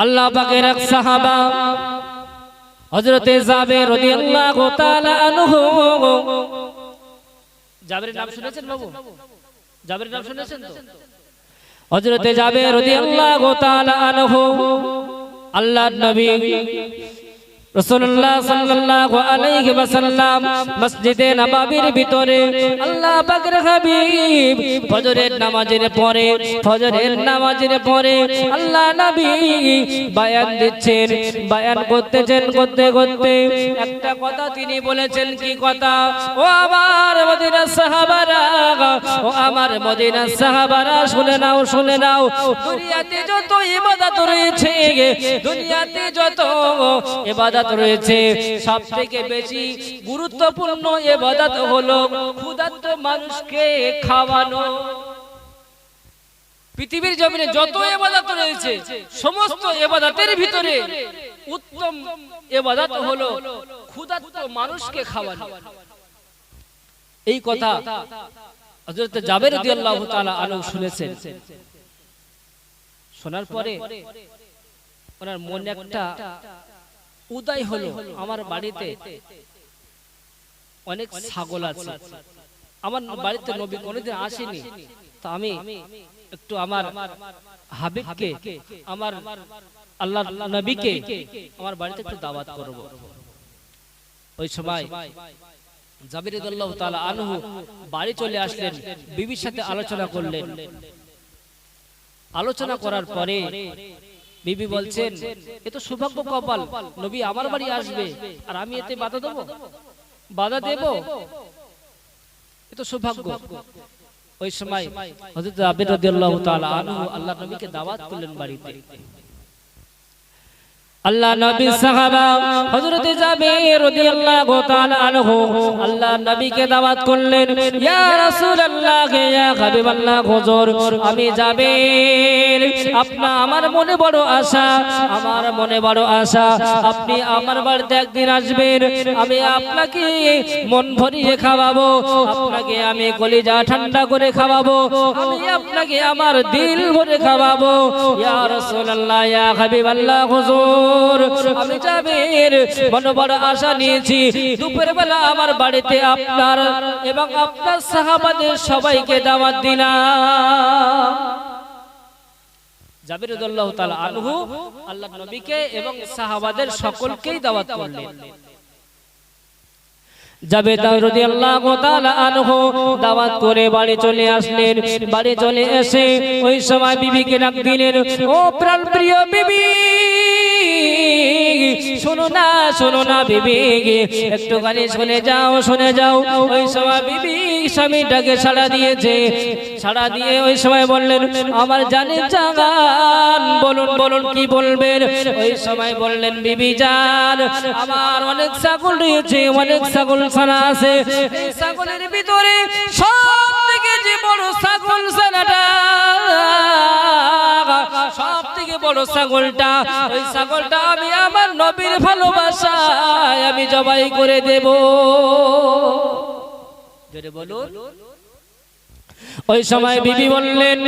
আল্লাহ পাকের এক সাহাবা হযরতে জাবের রাদিয়াল্লাহু তাআলা আনহু। জাবেরের নাম শুনেছেন বাবু? জাবেরের নাম শুনেছেন তো? হযরতে জাবের রাদিয়াল্লাহু তাআলা আনহু আল্লাহর নবী রাসূলুল্লাহ সাল্লাল্লাহু আলাইহি ওয়াসাল্লাম মসজিদে নববীর ভিতরে আল্লাহ পাকের হাবিব ফজরের নামাজের পরে আল্লাহ নবী বয়ান দিচ্ছেন। বয়ান করতে একটা কথা তিনি বলেছেন। কি কথা? ও আমার মদিনার সাহাবারা শুনে নাও দুনিয়াতে যত ইবাদত রয়েছে, দুনিয়াতে যত ইবাদত রয়েছে, সবথেকে বেশি গুরুত্বপূর্ণ ইবাদত হলো ক্ষুধার্ত মানুষকে খাওয়ানো। পৃথিবীর জমিনে যত ইবাদত রয়েছে, সমস্ত ইবাদতের ভিতরে উত্তম ইবাদত হলো ক্ষুধার্ত মানুষকে খাওয়ানো। এই কথা হযরত জাবের রাদিয়াল্লাহু তাআলা আনহু শুনেছেন। শোনার পরে ওনার মনে একটা উদয় হলো, আমার বাড়িতে অনেক ছাগল আছে, আমার বাড়িতে নবী কোনোদিন আসেনি, তো আমি একটু আমার হাবিবকে, আমার আল্লাহর নবীকে আমার বাড়িতে একটু দাওয়াত করব। ওই সময় জাবের রাদিয়াল্লাহু তাআলা আনহু বাড়ি চলে আসলেন, বিবির সাথে আলোচনা করলেন। আলোচনা করার পরে বিবি বলছেন, এ তো সৌভাগ্য কপাল, নবী আমার বাড়ি আসবে আর আমি এতে বাধা দেব, এ তো সৌভাগ্য। ওই সময় হযরত জাবের রাদিয়াল্লাহু তাআলা আনহু আল্লাহর নবীকে দাওয়াত করলেন বাড়িতে। আল্লাহ নবী সাহাবা হযরত জাবের রাদিয়াল্লাহু তাআলা আনহু আল্লাহর নবীকে দাওয়াত করলেন। ইয়া রাসূলুল্লাহ, ইয়া হাবিবাল্লাহ, হুজুর আমি জাবের, আমার মনে বড় আশা, আপনি আমার বাড়িতে একদিন আসবেন, আমি আপনাকে মন ভরিয়ে খাওয়াবো, আপনাকে আমি কলিজা ঠান্ডা করে খাওয়াবো, আমি আপনাকে আমার দিল ভরে খাওয়াবো। ইয়া রাসূলুল্লাহ, ইয়া হাবিবাল্লাহ, হুজুর আমি জাবের মনে বড় আশা নিয়েছি, দুপুর বেলা আমার বাড়িতে আপনার এবং আপনার সাহাবাদের সবাইকে দাওয়াত দিলাম। জাবের রাদিয়াল্লাহু তাআলা আনহু আল্লাহর নবীকে এবং সাহাবাদের সকলকেই দাওয়াত করলেন। জাবের রাদিয়াল্লাহু তাআলা আনহু দাওয়াত করে বাড়ি চলে আসলেন। বাড়ি চলে এসে ওই সময় বিবিকে ডাক দিলেন, ও প্রাণ প্রিয় বিবি, শোনো না বিবি, একটুখানি শুনে যাও। ওই সময় বিবি স্বামীটাকে সাড়া দিয়ে ওই সময় বললেন, আমার জানের জান, বলুন কি বলবেন? ওই সময় বললেন, বিবি জান, আমার অনেক ছাগল রয়েছে, অনেক ছাগল ছানা আছে, এই ছাগলের ভিতরে সবথেকে যে বড় ছাগল ছানাটা, সবথেকে বড় ছাগলটা, ওই ছাগলটা আমি আমার নবীর ভালোবাসায় আমি জবাই করে দেব। জোরে বলুন। ওই সময় বিবি বললেন,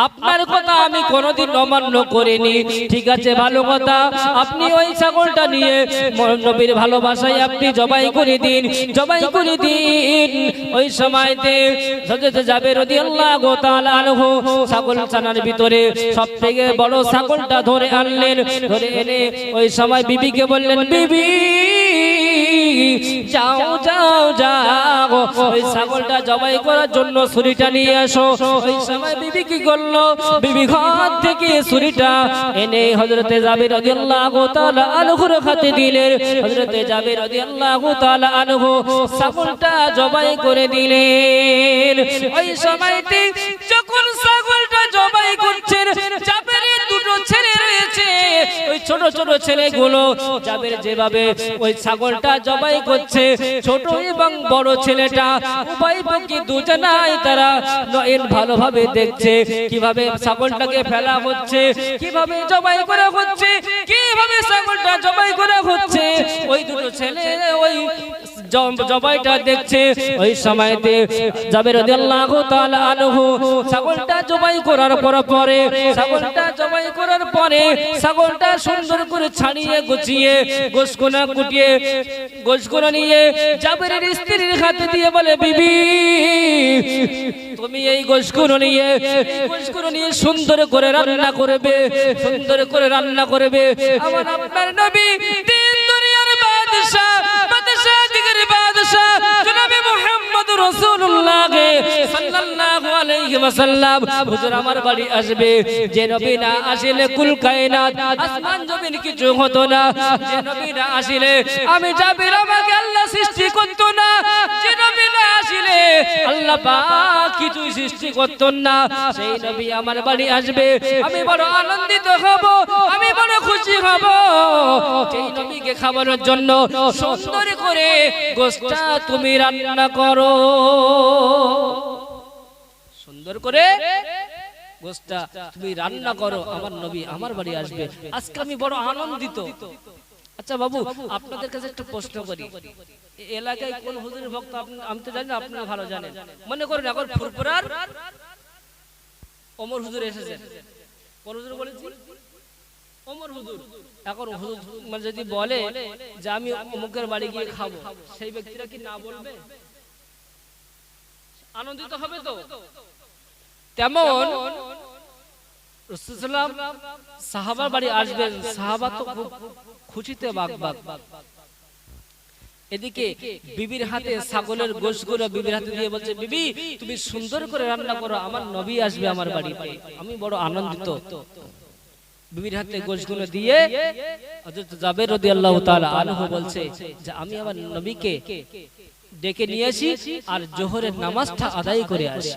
আপনার কথা আমি কোনোদিন অমান্য করিনি, ঠিক আছে ভালো কথা, আপনি ওই ছাগলটা নিয়ে নবীর ভালোবাসায় আপনি জবাই করে দিন। ওই সময়তে হযরত জাবের রাদিয়াল্লাহু তাআলা আনহু ছাগল ছানার ভিতরে সবথেকে বড় ছাগলটা ধরে আনলেন। ধরে এনে ওই সময় বিবিকে বললেন, বিবি যাও ওই ছাগলটা জবাই করার জন্য ছুরিটা নিয়ে আসো। ওই সময় বিবি কি করলো? বিবি ঘর থেকে ছুরিটা এনে হযরতে জাবের রাদিয়াল্লাহু তাআলা আনহুর হাতে দিলেন। হযরতে জাবের রাদিয়াল্লাহু তাআলা আনহু ছাগলটা জবাই করে দিলেন। ওই সময়তে যখন ছাগলটা জবাই করছেন, জাবেরের দুটো ছেলে রয়েছে, ওই ছোট ছেলেগুলো জাবের যেভাবে ওই ছাগলটা জবাই করছে, ছোট এবং বড় ছেলেটা উভয় পক্ষে দুজনাই তারা ভালোভাবে দেখছে কিভাবে ছাগলটাকে ফেলা হচ্ছে, কিভাবে জবাই করা হচ্ছে, কিভাবে ছাগলটা জবাই করা হচ্ছে। ওই দুটো ছেলে ওই জবাইটা দেখছে ওই সময়তে জাবের রাদিয়াল্লাহু তাআলা আনহু ছাগলটা জবাই করার পরে ছাগলটা জবাই করার পরে ছাগলটা সুন্দর করে ছাড়িয়ে গুছিয়ে গোশগুনা কুটিয়ে গোশগুনা নিয়ে জাবেরের স্ত্রীর হাতে দিয়ে বলে বিবি তুমি এই গোশগুনা নিয়ে সুন্দর করে রান্না করবে সুন্দর করে রান্না করবে আমার আপনার নবী তিন দুনিয়ার বাদশা দিগের বাদশা জনাবে মুহাম্মদ রাসূলুল্লাহ সাল্লাল্লাহু আলাইহি ওয়াসাল্লাম হুজুর আমার বাড়ি আসবে যে নবী না আসলে কুল কায়নাত আসমান জমিন কিছু হতো না যে নবী না আসলে আমি জাবির আমাকে আল্লাহ সৃষ্টি করত না যে নবী না আসলে আল্লাহ পাক কিছু সৃষ্টি করত না সেই নবী আমার বাড়ি আসবে আমি বড় আনন্দিত হব আমি বড় খুশি হব সেই নবীকে খাওয়ানোর জন্য সুন্দর করে গোশটা তুমি রান্না করো সুন্দর করে গোশটা তুমি রান্না করো আমার নবী আমার বাড়ি আসবে আজকে আমি বড় আনন্দিত আচ্ছা বাবু আপনাদের কাছে একটা প্রশ্ন করি এলাকায় কোন হুজুরের ভক্ত আমি তো জানি না আপনারা ভালো জানেন মনে করেন এখন ফুরফুরার ওমর হুজুর এসেছেন কোন হুজুর বলেছি ওমর হুজুর এখন হুজুর মানে যদি বলে যে আমি অমুকের বাড়ি গিয়ে খাবো সেই ব্যক্তিরা কি না বলবে আনন্দিত হবে তো তেমন রাসূলুল্লাহ সাহাবার বাড়ি আসবেন সাহাবা তো খুব খুশিতে বাগবাগ এদিকে বিবির হাতে ছাগলের গোশগুলো বিবির হাতে দিয়ে বলছে বিবি তুমি সুন্দর করে রান্না করো আমার নবী আসবে আমার বাড়িতে আমি বড় আনন্দিত বিবির হাতে গোশগুলো দিয়ে হযরত জাবের রাদিয়াল্লাহু তাআলা আনহু বলছে যে আমি আমার নবীকে ডেকে নিয়ে আসি আর জোহরের নামাজটা আদায় করে আসি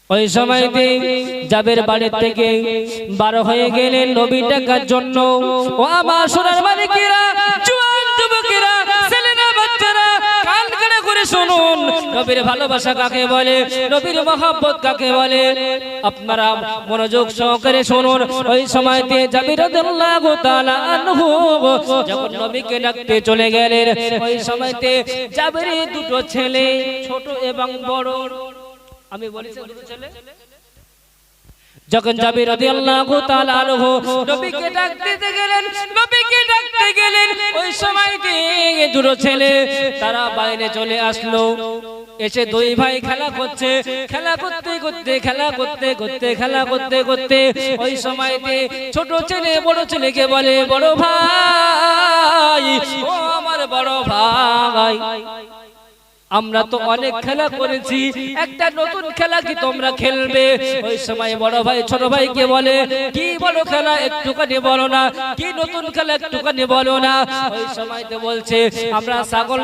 ওই সময়তে জাবের বাড়ি থেকে বার হয়ে গেলেন নবী ডাকার জন্য ও আমার সোনার মালিকেরা জওয়ান যুবকেরা ছেলেরা বাচ্চারা কান কানে করে শুনুন নবীর ভালোবাসা কাকে বলে নবীর মহব্বত কাকে বলে আপনারা মনোযোগ সহকারে শুনুন ওই সময়তে জাবের রাদিয়াল্লাহু তাআলা আনহু যখন নবীকে ডাকতে চলে গেলেন ওই সময়তে জাবেরের দুটো ছেলে ছোট এবং বড় আমি বলেছি দুটো ছেলে যখন জাবের রাদিয়াল্লাহু তাআলা আনহু নবীকে ডাকতে গেলেন ওই সময়তে দুটো ছেলে তারা বাইরে চলে আসলো এসে দুই ভাই খেলা করতে ওই সময়তে ছোট ছেলে বড় ছেলেকে বলে বড় ভাই ও আমার বড় ভাই আমরা তো অনেক খেলা করেছি একটা নতুন খেলা কি তোমরা খেলবে ওই সময় বড় ভাই ছোট ভাইকে বলে কি বড় খেলা একটুখানি বলো না কি নতুন খেলা একটুখানি বলো না ওই সময়তে বলছে আমরা ছাগল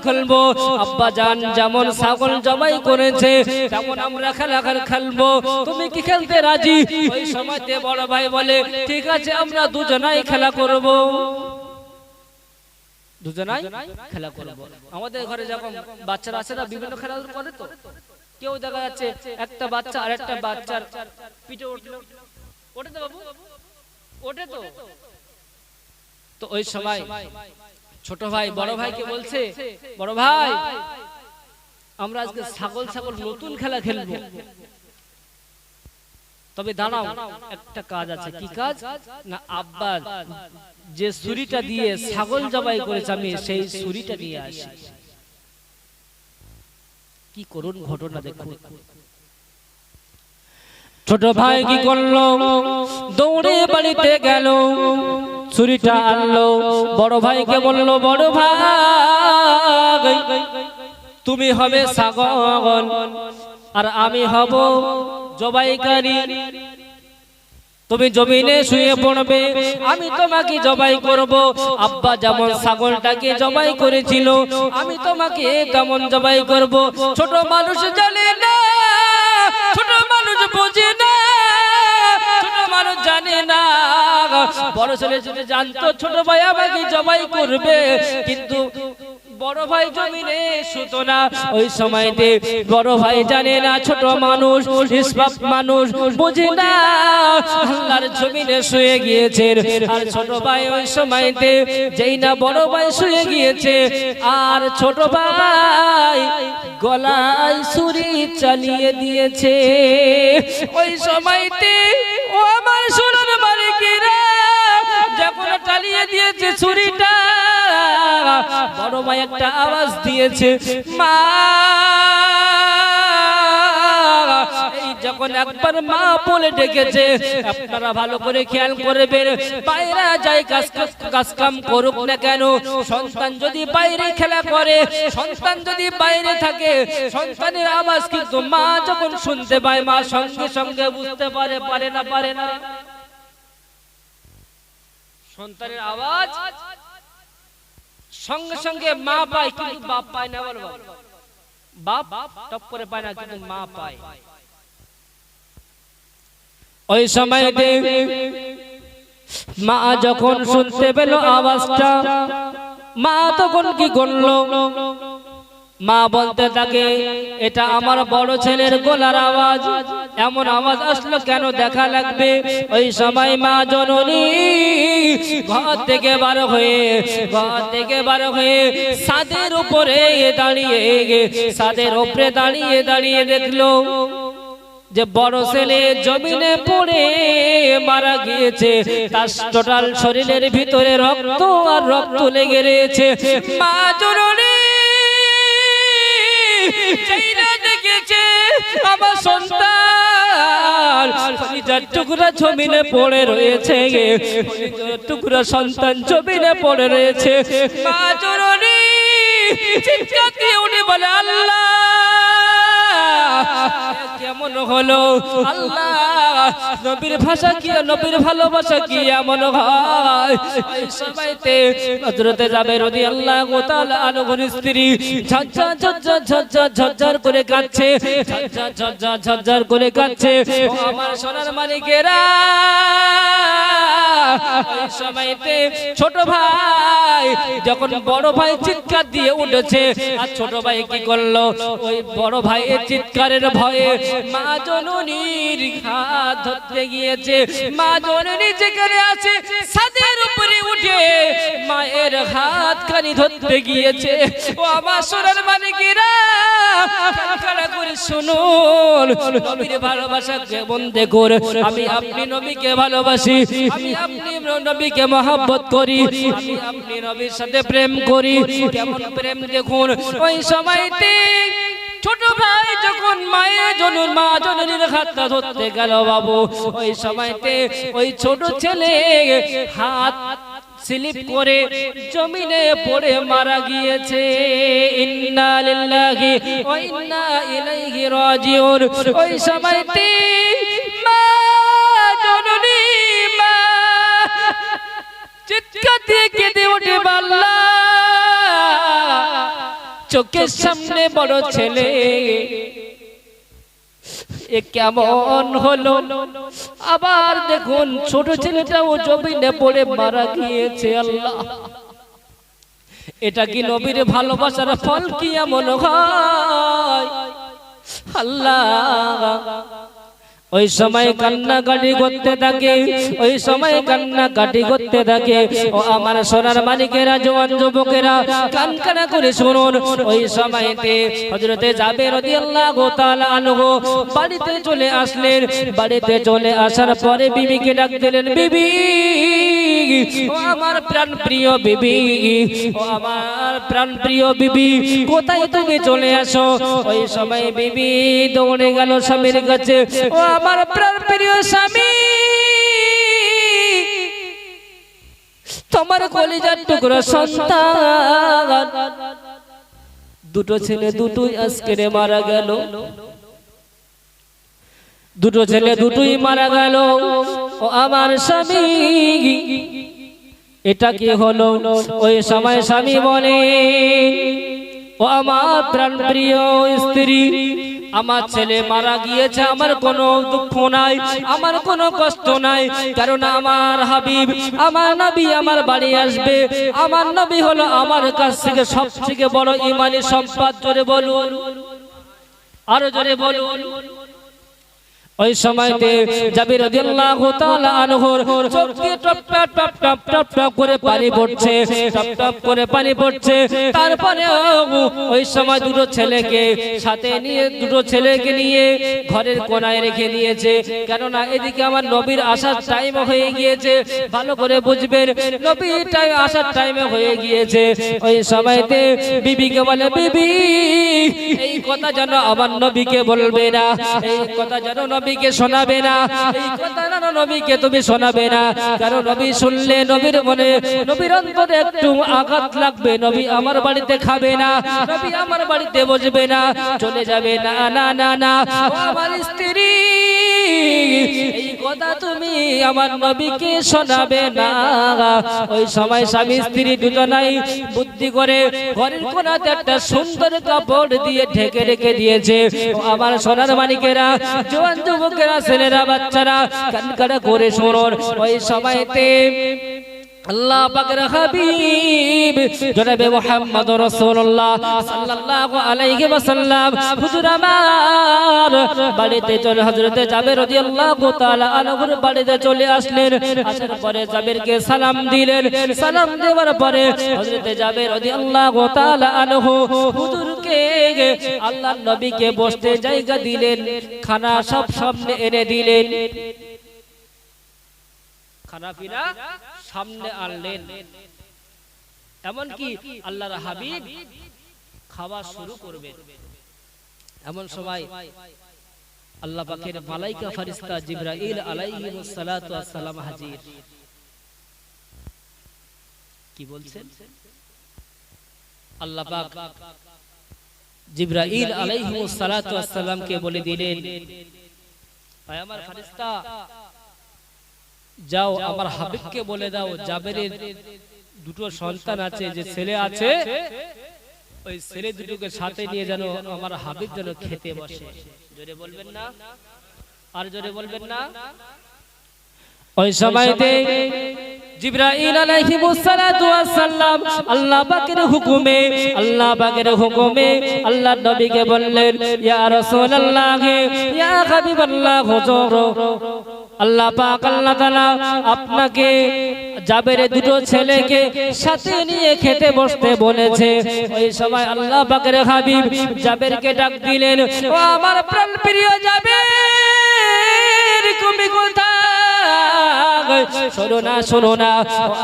খেলবো আব্বা জান যেমন ছাগল জবাই করেছে তেমন আমরা খেলা খেলবো তুমি কি খেলতে রাজি ওই সময়তে বড় ভাই বলে ঠিক আছে আমরা দুজনাই খেলা করব দুজনাই খেলা করব আমাদের ঘরে যখন বাচ্চারা আছে না বিভিন্ন খেলা করে তো কেউ দেখা যাচ্ছে একটা বাচ্চা আর একটা বাচ্চার পিঠে ওঠে তো বাবু ওঠে তো ওই সময় ছোট ভাই বড় ভাইকে বলছে বড় ভাই আমরা আজকে ছাগল নতুন খেলা খেলবো তবে দাঁড়াও একটা কাজ আছে কি কাজ না আব্বা যে ছুরিটা দিয়ে ছাগল জবাই করেছে আমি সেই ছুরিটা নিয়ে আসি কি করুন ঘটনা দেখুন ছোট ভাই কি করলো দৌড়ে বাড়িতে গেল ছুরিটা আনলো বড় ভাইকে বলল বড় ভাই তুমি হবে ছাগল আর আমি হব জবাইকারী তুমি জমিনে শুয়ে পড়বে আমি তোমাকে জবাই করব আব্বা যেমন ছাগলটাকে জবাই করেছিল আমি তোমাকে তেমন জবাই করব ছোট মানুষ জানে না ছোট মানুষ বোঝে না ছোট মানুষ জানে না বড় ছেলে যদি জানতো ছোট ভাই আমাকে জবাই করবে কিন্তু বড় ভাই জমিনে শুতো না। ওই সময়তে বড় ভাই জানে না, ছোট মানুষ, নিষ্পাপ মানুষ, বুঝে না, আল্লাহর জমিনে শুয়ে গিয়েছে। আর ছোট ভাই ওই সময়তে যেই না বড় ভাই শুয়ে গিয়েছে, আর ছোট ভাই গলায় ছুরি চালিয়ে দিয়েছে। ওই সময়তে ও আমার সোনার মালিকেরা, যখন চালিয়ে দিয়েছে ছুরিটা, বড় ভাই একটা আওয়াজ দিয়েছে, মা। এই যখন একবার মা বলে ডেকেছে, আপনারা ভালো করে খেয়াল করবেন, বাইরে যাই কাজ কাম করুক না কেন, সন্তান যদি বাইরে খেলা করে, সন্তান যদি বাইরে থাকে, সন্তানের আওয়াজ কিন্তু মা যখন শুনতে পায়, মা সঙ্গে সঙ্গে বুঝতে পারে না সন্তানের আওয়াজ সঙ্গে সঙ্গে মা পায়, কিন্তু বাপ পায় না। বলো, বাপ টপ করে পায় না, কিন্তু মা পায়। ওই সময় মা যখন শুনতে পেল আওয়াজটা, মা তখন কি করলো? মা বলতে থাকে, এটা আমার বড় ছেলের গলার আওয়াজ, এমন আওয়াজ আসলো কেন, দেখা লাগবে। ওই সময় মা জননী ঘর থেকে বার হয়ে ছাদের উপরে দাঁড়িয়ে দেখলো যে বড় ছেলে জমিনে পড়ে মারা গিয়েছে, তার টোটাল শরীরের ভিতরে রক্ত আর রক্ত লেগে রয়েছে। মা জননী দেখেছে আমার সন্তান কলিজার টুকরা জমিনে পড়ে রয়েছে, টুকরা সন্তান জমিনে পড়ে রয়েছে। মা জননী চিৎকার দিয়ে উঠে বলে, আল্লাহ কেমন হলো? আল্লাহ, নবীর ভাষা কি, নবীর ভালোবাসা কি এমন হয়? এই সময়তে হযরতে জাবের রাদিয়াল্লাহু তাআলা আনহুর স্ত্রী ঝরঝর করে কাঁদছে, ঝরঝর করে কাঁদছে। ও আমার সোনার মালিকেরা, এই সময়তে ছোট ভাই যখন বড় ভাই চিৎকার দিয়ে উঠেছে, আর ছোট ভাই কি করলো? ওই বড় ভাইয়ের চিৎকারের ভয়ে মা জননীর হাত ধরতে গিয়েছে। মা জননী যেখানে আছে ছাদের উপরে উঠে মায়ের হাত খানি ধরতে গিয়েছে। ও আমার সোনার মালিকেরা, কারা করে শুনুন, নবীর ভালোবাসাকে বন্দে করে আমি আপনি নবীকে ভালোবাসি, আমি আপনি নবীকে মহব্বত করি, আমি আপনি নবীর সাথে প্রেম করি। কেমন প্রেম দেখুন। ওই সময়তে ছোট ভাই যখন মা জননীর হাতটা ধরতে গেল বাবু, ওই সময়তে ওই ছোট ছেলে হাত স্লিপ করে জমিনে পড়ে মারা গিয়েছে। ইন্না লিল্লাহি ওয়া ইন্না ইলাইহি রাজিউন। ওই সময়তে মা জননী চিৎকার দিয়ে কেঁদে ওঠে, আল্লাহ চোখের সামনে বড় ছেলে এ কেমন হলো? আবার দেখুন ছোট ছেলেটাও জমিনে পড়ে মারা গিয়েছে। আল্লাহ, এটা কি নবীর ভালোবাসার ফল কি এমন হয়? আল্লাহ, ওই সময় কান্নাকাটি করতে থাকে, ওই সময় কান্নাকাটি করতে থাকে। ও আমার সোনার মালিকেরা, জওয়ান যুবকেরা, কান কানা করে শুনুন। ওই সময়তে হযরতে জাবের রাদিয়াল্লাহু তাআলা আনহু বাড়িতে চলে আসলেন। বাড়িতে চলে আসার পরে বিবিকে ডাক দিলেন, বিবি, ও আমার প্রাণ প্রিয় বিবি, ও আমার প্রাণ প্রিয় বিবি, কোথায় তুমি চলে আসো? ওই সময় বিবি দৌড়ে গেল স্বামীর কাছে। ও আমার প্রাণ প্রিয় স্বামী, তোমার কলিজার টুকরা সন্তান, দুটো ছেলে দুটোই আজকে মারা গেল, দুটো ছেলে দুটোই মারা গেল। ও আমার স্বামী, এটা কি হলো? ওই সময় স্বামী বলে, ও আমার প্রাণ প্রিয় স্ত্রী, আমার ছেলে মারা গিয়েছে, আমার কোনো দুঃখ নাই, আমার কোনো কষ্ট নাই, কারণ আমার হাবিব আমার নবী আমার বাড়ি আসবে। আমার নবী হলো আমার কাছ থেকে সবথেকে বড় ঈমানি সম্পদ। জোরে বলুন, আরো জোরে বলুন। ওই সময়তে জাবির রাদিয়াল্লাহু তাআলা আনহুর চোখ দিয়ে top top top top top top করে পানি পড়ছে, টপ টপ করে পানি পড়ছে। তারপরে ওই সময় দুটো ছেলেকে সাথে নিয়ে, দুটো ছেলেকে নিয়ে ঘরের কোণায় রেখে দিয়েছে, কেননা এদিকে আমার নবীর আসার টাইম হয়ে গিয়েছে। ভালো করে বুঝবেন, নবীর টাইম আসার টাইম হয়ে গিয়েছে। ওই সময়তে বিবিকে বলে, বিবি এই কথা যেন আমার নবীকে বলবে না, এই কথা যেন নবীকে শোনাবে না, এই কথা যেন নবীকে তুমি শোনাবে না, কারণ নবী শুনলে নবীর মনে, নবীর অন্তরে একটু আঘাত লাগবে। নবী আমার বাড়িতে খাবে না, নবী আমার বাড়িতে বসবে না, চলে যাবে। না না না না, আমার স্ত্রী এই কথা তুমি আমার নবীকে শোনাবে না। ওই সময় স্বামী স্ত্রী দুজনাই বুদ্ধি করে ঘরের কোণাতে একটা সুন্দর কাপড় দিয়ে ঢেকে রেখে দিয়েছে। আমার সোনার মানিকেরা, জওয়ান যুবকেরা, ছেলেরা, বাচ্চারা কান কাটা করে শুনুন। ওই সময়তে আল্লাহ পাকের হাবিব জনাবে মুহাম্মদ রাসূলুল্লাহ সাল্লাল্লাহু আলাইহি ওয়াসাল্লাম হুজুর আমার বাড়িতে চলে, হযরতে জাবের রাদিয়াল্লাহু তাআলা আনহুর বাড়িতে চলে আসলেন। আসার পরে জাবেরকে সালাম দিলেন। সালাম দেওয়ার পরে হযরতে জাবের রাদিয়াল্লাহু তাআলা আনহু হুজুরকে, আল্লাহর নবীকে বসতে জায়গা দিলেন, খানা সব সামনে এনে দিলেন, খানা পিনা সামনে আনলেন। এমনকি আল্লাহর হাবিব খাওয়া শুরু করবেন, এমন সময় আল্লাহ পাকের মালাইকা ফেরেশতা জিবরাইল আলাইহিস সালাতু ওয়াস সালাম হাজির। কি বলছেন? আল্লাহ পাক জিবরাইল আলাইহিস সালাতু ওয়াস সালামকে বলে দিলেন, আয় আমার ফেরেশতা, যাও আমার হাবিবকে বলে দাও জাবেরের দুটো সন্তান আছে, যে ছেলে আছে, ওই ছেলে দুটোকে সাথে নিয়ে যেন আমার হাবিব যেন খেতে বসে। জোরে বলবেন না, আর জোরে বলবেন না। ওই সময়তে জিবরাইল আলাইহিস সালাতু ওয়াস সালাম আল্লাহ পাকের হুকুমে, আল্লাহ পাকের হুকুমে আল্লাহর নবীকে বললেন, ইয়া রাসূলুল্লাহ, ইয়া হাবিবাল্লাহ, হুজুর আল্লাহ পাক আল্লাহ তাআলা আপনাকে জাবেরের দুটো ছেলেকে সাথে নিয়ে খেতে বসতে বলেছে। ওই সময় আল্লাহ পাকের হাবিব জাবেরকে ডাক দিলেন, ও আমার প্রাণপ্রিয় জাবের, তুমি কোথায়? শোনো না, শোনো না,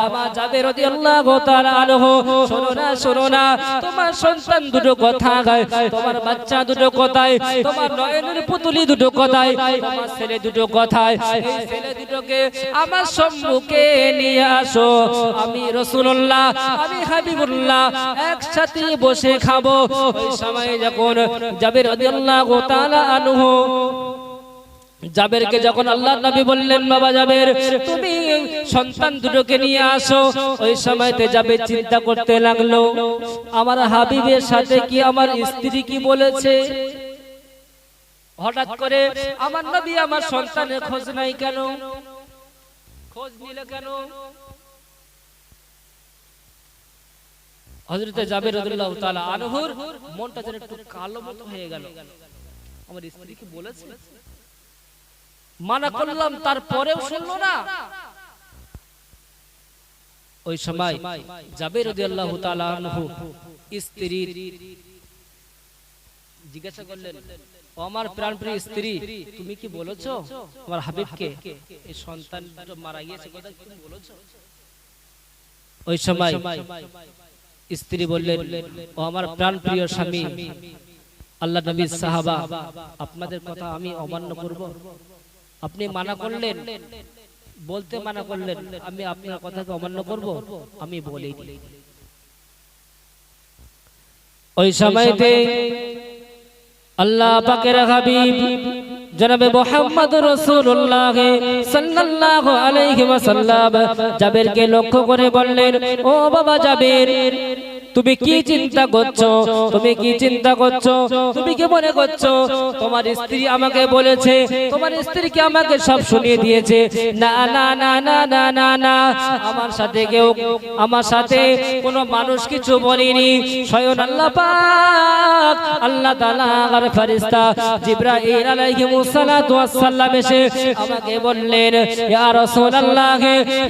আমার জাবের রাদিয়াল্লাহু তাআলা আনহু, শোনো না, শোনো না, তোমার সন্তান দুটো কোথায়? তোমার বাচ্চা দুটো কোথায়? তোমার নয়নের পুতুলি দুটো কোথায়? তোমার ছেলে দুটো কোথায়? এই ছেলে দুটোকে আমার সম্মুখে নিয়ে আসো, আমি রাসূলুল্লাহ, আমি হাবিবুল্লাহ একসাথে বসে খাবো। ওই সময় যখন জাবের রাদিয়াল্লাহু তাআলা আনহু জাবেরকে যখন আল্লাহর নবী বললেন, বাবা জাবের তুমি সন্তান দুটোকে নিয়ে আসো, ওই সময়তে জাবের চিন্তা করতে লাগলো, আমার হাবিবের সাথে কি আমার স্ত্রী কি বলেছে? হঠাৎ করে আমার নবী আমার সন্তানের খোঁজ নাই কেন? খোঁজ নিলে কেন? হযরতে জাবের রাদিয়াল্লাহু তাআলা আনহুর মনটা যেন একটু কালো মতো হয়ে গেল। আমার স্ত্রী কি বলেছে? মানা করলাম, তারপরেও শুনলো না। ওই সময় জাবের রাদিয়াল্লাহু তাআলা আনহু স্ত্রীর জিজ্ঞাসা করলেন, ও আমার প্রাণপ্রিয় স্ত্রী, তুমি কি বলেছো আমার হাবিবকে এই সন্তান দুটো মারা গিয়েছে, কথা তুমি বলেছো? ওই সময় স্ত্রী বললেন, ও আমার প্রাণপ্রিয় স্বামী, আল্লাহ নবীর সাহাবা, আপনাদের কথা আমি অমান্য করব? আপনি মানা করলেন, বলতে মানা করলেন, আমি আপনার কথাকে অমান্য করব? আমি বলি। ওই সময়তে আল্লাহ পাকের হাবিব জনাবে মুহাম্মদ রাসূলুল্লাহ সাল্লাল্লাহু আলাইহি ওয়াসাল্লাম জাবেরকে লক্ষ্য করে বললেন, ও বাবা জাবের, তুমি কি চিন্তা করছো, তুমি কি চিন্তা করছো, তুমি কি মনে করছো তোমার স্ত্রী আমাকে বলেছে, তোমার স্ত্রীকে আমাকে সব শুনিয়ে দিয়েছে? না না না না না না না, আমার সাথে কোনো মানুষ কিছু বলেনি। স্বয়ং আল্লাহ পাক আল্লাহ তাআলার ফেরেশতা জিবরাইল আলাইহিস সালাতু ওয়াস সালাম এসে আমাকে বললেন, ইয়া রাসূলুল্লাহ,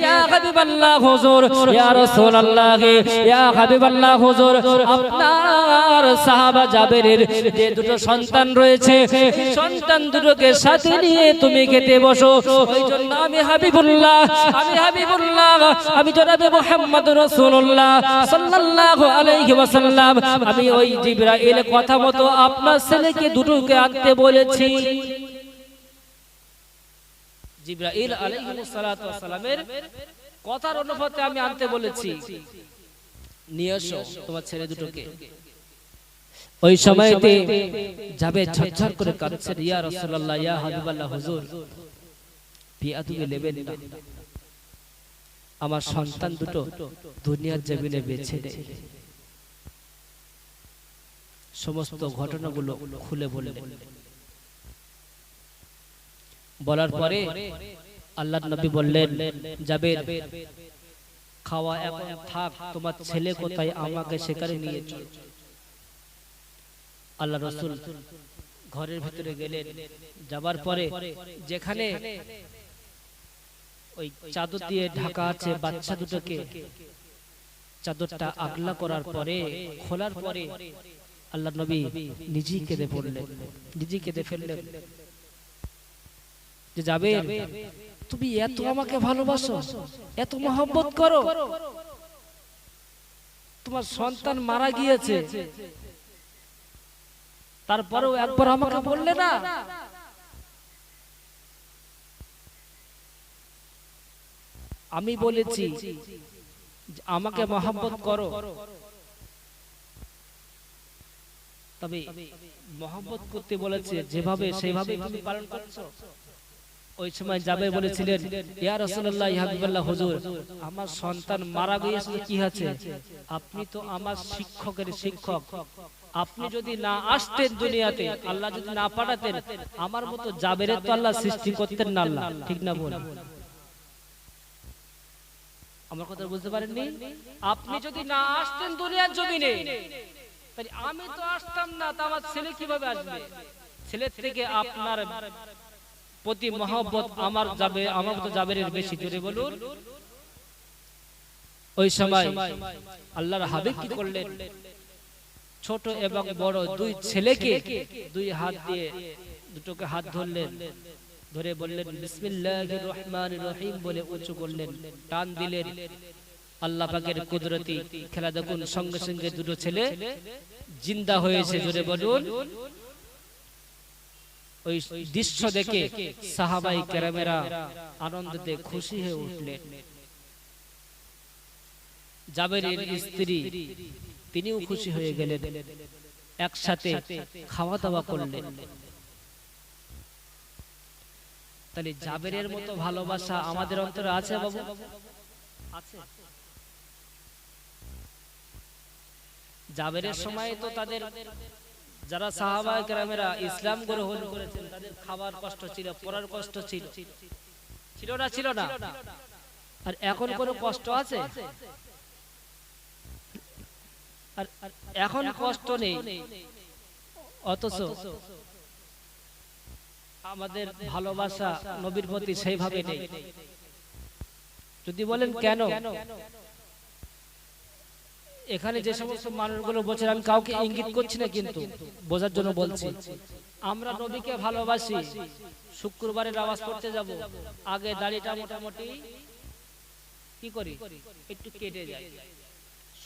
ইয়া হাবিবাল্লাহ হুজুর, ইয়া রাসূলুল্লাহ, ইয়া হাবিবাল্লাহ হুজুর, আপনার সাহাবা জাবেরের যে দুটো সন্তান রয়েছে, সন্তান দুটোকে সাথে নিয়ে তুমি খেতে বসো। ওই জন্য আমি হাবিবুল্লাহ, আমি জনাবে মুহাম্মদ রাসূলুল্লাহ সাল্লাল্লাহু আলাইহি ওয়াসাল্লাম, আমি ওই জিবরাইল কথা মতো আপনার ছেলেকে দুটোকে আনতে বলেছি। জিবরাইল আলাইহিস সালাতু ওয়াস সালামের কথার অনুপাতে আমি আনতে বলেছি, নিয়ে এসো তোমার ছেলে দুটোকে। ওই সময়তে যাবে ঝরঝর করে কাঁদছে, ইয়া রাসূলুল্লাহ, ইয়া হাবিবাল্লাহ হুজুর, বিয়াদুকে নেবেন না, আমার সন্তান দুটো দুনিয়ার জমিনে বেঁচে নেই। সমস্ত ঘটনাগুলো খুলে বললেন। বলার পরে আল্লাহর নবী বললেন, জাবের খাওয়া এখন থাক, তোমার ছেলে কোথায় আমাকে সেখানে নিয়ে চলো। আল্লাহ রাসূল ঘরের ভিতরে গেলেন, যাবার পরে যেখানে ওই চাদর দিয়ে ঢাকা আছে বাচ্চা দুটোকে, চাদরটা আগলা করার পরে খোলার পরে আল্লাহ নবী নিজেই কেঁদে পড়লেন, নিজেই কেঁদে ফেললেন যে জাবের, তুমি এত আমাকে ভালোবাসো, এত মহব্বত করো, তোমার সন্তান মারা গিয়েছে, তারপরেও একবার আমাকে বললে না। আমি বলেছি আমাকে মহব্বত করো, তবে মহব্বত করতে বলেছে যেভাবে সেভাবে তুমি পালন করছো। ওই সময় যাবে বলেছিলেন, ইয়া রাসূলুল্লাহ, ইয়া হাবিবাল্লাহ হুজুর, আমার সন্তান মারা গিয়েছে, কি আছে? আপনি তো আমার শিক্ষকের শিক্ষক, আপনি যদি না আসতেন দুনিয়াতে, আল্লাহ যদি না পাঠাতেন, আমার মতো জাবেরের তো আল্লাহ সৃষ্টি করতেন না। আল্লাহ ঠিক না বল? আমার কথা বুঝতে পারেননি? আপনি যদি না আসতেন দুনিয়ার জমিনে, তাহলে আমি তো আসতাম না, তা আমার ছেলে কিভাবে আসবে? ছেলের থেকে আপনার প্রতি মহব্বত আমার মতো জাবেরের বেশি। জোরে বলুন। ওই সময় আল্লাহর হাবিব কি করলেন? ছোট এবং বড় দুই ছেলেকে দুই হাত দিয়ে দুটোকে হাত ধরলেন, ধরে বললেন বিসমিল্লাহির রহমানির রহিম বলে উঁচু করলেন, টান দিলেন। আল্লাহ পাকের কুদরতি খেলা দেখুন, সঙ্গে সঙ্গে দুটো ছেলে জিন্দা হয়েছে। জোরে বলুন। ওই দৃশ্য দেখে সাহাবাই কেরামেরা আনন্দতে খুশি হয়ে উঠলেন। জাবেরের স্ত্রী তিনিও খুশি হয়ে গেলেন, একসাথে খাওয়া দাওয়া করলেন। তাহলে জাবেরের মতো ভালোবাসা আমাদের অন্তরে আছে বাবু? আছে। জাবেরের সময় তো তাদের যারা সাহাবা কেরামেরা ইসলাম গ্রহণ করেছেন, তাদের খাবার কষ্ট ছিল, পড়ার কষ্ট ছিল, ছিল না? ছিল না? আর এখন কোনো কষ্ট আছে? আর এখন কষ্ট নেই, অথচ আমাদের ভালোবাসা নবীর প্রতি সেইভাবে নেই। যদি বলেন কেন, এখানে যে সমস্ত মানুষগুলো বলছেন, আমি কাউকে ইঙ্গিত করছি না, কিন্তু বোঝার জন্য বলছি। আমরা নবীকে ভালোবাসি, শুক্রবারে নামাজ পড়তে যাব, আগে দাড়িটা মোটামুটি কি করি, একটু কেটে যায়,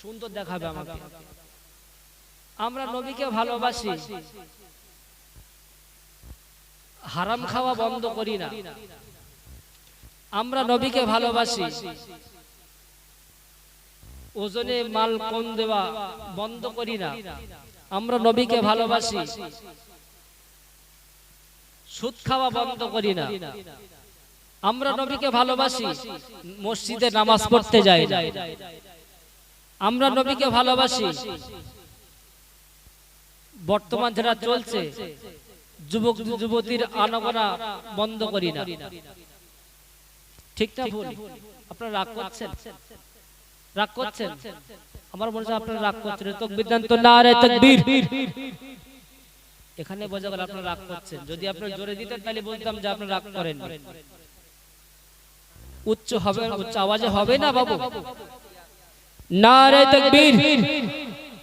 সুন্দর দেখাবে আমাকে। আমরা নবীকে ভালোবাসি, হারাম খাওয়া বন্ধ করি না। আমরা নবীকে ভালোবাসি, ওজনে মাল কম দেওয়া বন্ধ করি না। আমরা নবীকে ভালোবাসি, সুদ খাওয়া বন্ধ করি না। আমরা নবীকে ভালোবাসি, মসজিদে নামাজ পড়তে যাই না। আমরা নবীকে ভালোবাসি, বর্তমান যারা চলছে যুবক যুবতীর আনাগোনা বন্ধ করি না, ঠিক না ভুল? আপনারা রাগ করছেন, রাগ করছেন? আমার মনে হয় আপনারা রাগ করছেন। তাকবীর দেন তো, নারে তাকবীর। এখানে বোঝা গেল আপনারা রাগ করছেন। যদি আপনারা জোরে দিতেন তাহলে বলতাম যে আপনারা রাগ করেন। উচ্চ হবে, উচ্চ আওয়াজে হবে না বাবু। নারে তাকবীর,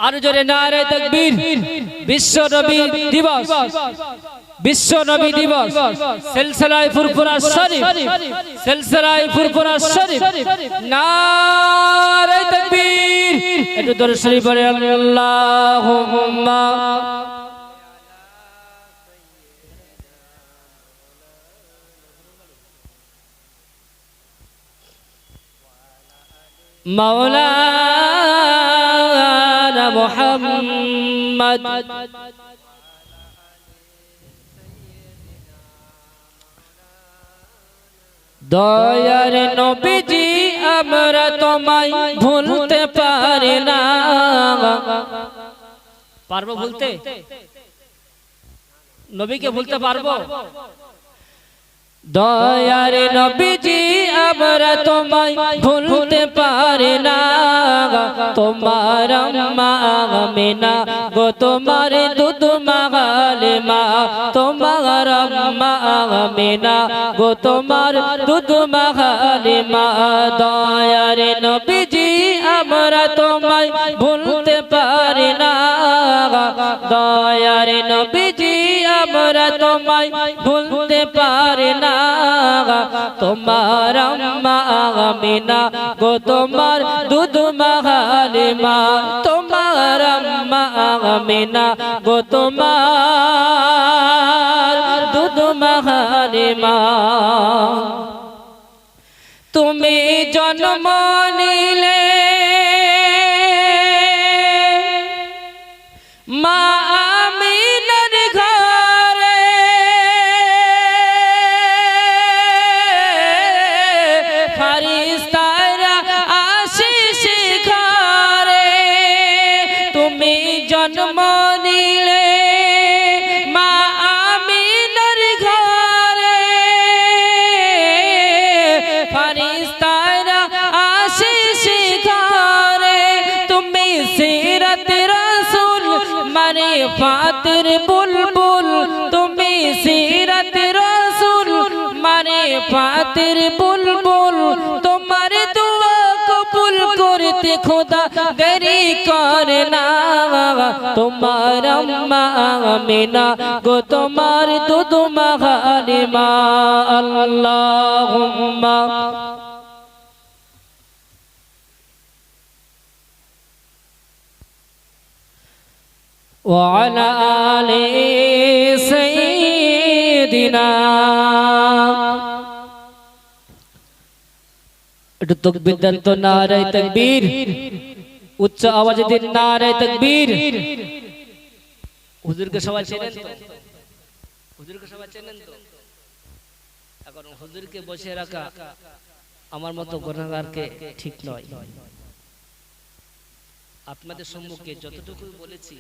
আর জোরে নারে তাকবীর। বিশ্ব নবী দিবস, বিশ্ব নবী দিবস, সিলসিলায়ে ফুরফুরা শরীফ, সিলসিলায়ে ফুরফুরা শরীফ। নারে তাকবীর। একটু দরুদ শরীফ পড়ে আল্লাহুম্মা মাওলানা মুহাম্মদ। দয়ার নবীজি আমরা তোমায় ভুলতে পারি না। পারবো ভুলতে? নবীকে ভুলতে পারবো? দয়ার নবীজি আমরা তোমায় ভুলতে পারি না। তোমার আম্মা আমিনা গো তোমার দুধ মাগালে মা, তোমার আম্মা আমিনা গো তোমার দুধ মাগালে মা। দয়ার নবীজি আমরা তোমায় ভুলতে পারি না। দয়ার নবীজি আমরা তোমায় ভুলতে পারি না। তোমার আম্মা আমিনা গো তোমার দুধ মাগালে মা, তোমার আম্মা আমিনা গো তোমার দুধ মাগালে মা। তুমি জন্ম নিলে মা আমিনার ঘরে, ফারিস্তারা আশিস ঘরে। তুমি জন্ম নিলে মা আমিনার ঘরে, ফারিস্তারা আশিস ঘরে। তুমি সিরাত রাসূল মারে ফাতির বুলবুল, তুমি সিরাত রাসূল মারে ফাতির বুলবুল। তোমার দুআ কবুল করতে খোদা দেরি করে না। তোমার আম্মা আমিনা গো তোমার দুধ মাগালে মা। আল্লাহুম্মা وعلى آل سيدنا। একটু তাকবীর দেন তো, নারে তাকবীর। উচ্চ আওয়াজে দিন নারে তাকবীর। হুজুরকে সবাই চেনেন তো? হুজুরকে সবাই চেনেন তো? এখন হুজুরকে বসে রাখা আমার মতো গুনাহগারকে ঠিক নয়। আপনাদের সম্মুখে যতটুকু বলেছি